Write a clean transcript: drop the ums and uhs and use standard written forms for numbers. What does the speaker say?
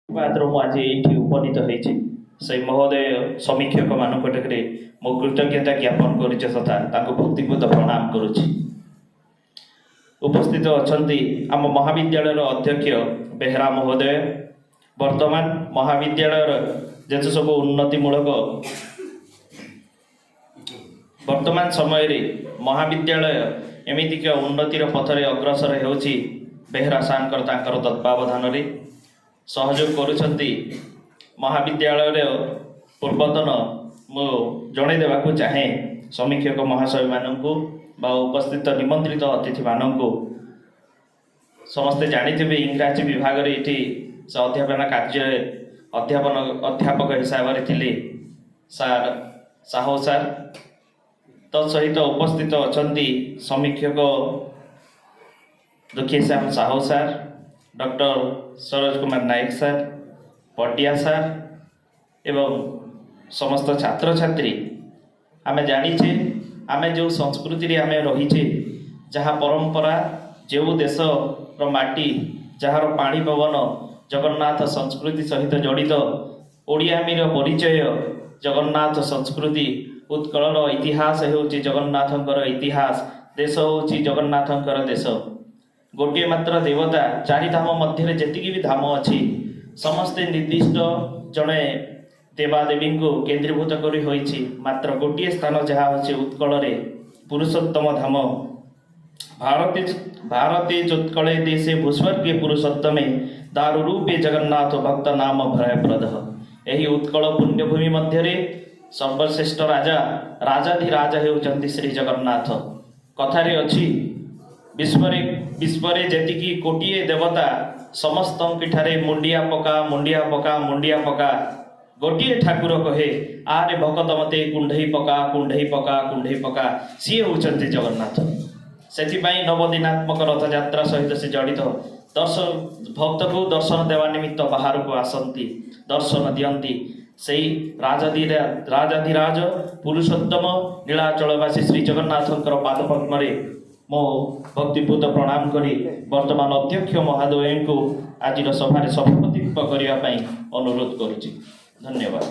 आज ये उपनीत होती से महोदय समीक्षक मान मो कृतज्ञता ज्ञापन तथा भक्तिपूत प्रणाम करुच्ची। उपस्थित अच्छा आम महाविद्यालय अध्यक्ष बेहरा महोदय वर्तमान महाविद्यालय जेते सब उन्नतिमूलक वर्तमान समय रे महाविद्यालय एमितिक उन्नतिर पथरे अग्रसर होउची बेहरा सानकर तांकर तत्वावधान रे सहयोग करुछंती। महाविद्यालय पूर्वतन मु जणे देवाकू चाहे समीक्षक महाशय माननकू बा उपस्थित निमंत्रित अतिथि माननकू समस्ते जानिथिबे इंग्राजी विभाग रे इठी से अध्यापन कार्य अध्यापक हिसाब रे थिले सार साहो सार तत्सहित उपस्थित अछंती समीक्षक दुखी श्याम साहू सार डॉक्टर सरोज कुमार नायक सार पटिया सार एवं समस्त छात्र छात्री आमे जानिचे आमे जो संस्कृति रे आमे रहिचे जहाँ परंपरा जो देश रो माटी जार पानी पवन जगन्नाथ संस्कृति सहित जड़ित ओडियामीर परिचय जगन्नाथ संस्कृति उत्कलर इतिहास होउची जगन्नाथंकर इतिहास देश होउची जगन्नाथंकर देश गोटे मात्र देवता चारि धाम मध्य जेतिकी भी धाम अच्छी समस्ते निर्दिष्ट जड़े देवादेवी को केन्द्रीभूत करी होइछि मात्र गोटे स्थान जहाँ होछि उत्कल रे पुरुषोत्तम धाम भारते चोत्कले देशे भूस्वर्गीय पुरुषोत्तमे दारुरूपे जगन्नाथ भक्त नाम भयप्रद। यही उत्कल पुण्यभूमि मध्य सर्वश्रेष्ठ राजा राजाधिराजा हेउचंती श्री जगन्नाथ। कथारे अछि विश्व जेतिकी कोटिए देवता समस्त मुंडिया पका मुंडिया पका मुंडिया पका गोटे ठाकुर कहे आरे भगत मते कुंढई पका कुंढई पका कुंढई पका सी होउचंती जगन्नाथ। सेथिपाई नवदिनात्मक रथ यात्रा सहित से जड़ित भक्त को दर्शन देवा निमित्त बाहर को आसंती दर्शन दियंती सेई राजाधिराज पुरुषोत्तम नीलाचलवासी श्री जगन्नाथंकर पादपद्म रे मो भक्तिपूत प्रणाम करी वर्तमान अध्यक्ष महोदय को आज सभा सभापतित्व करने अनुरोध करुच्ची। धन्यवाद।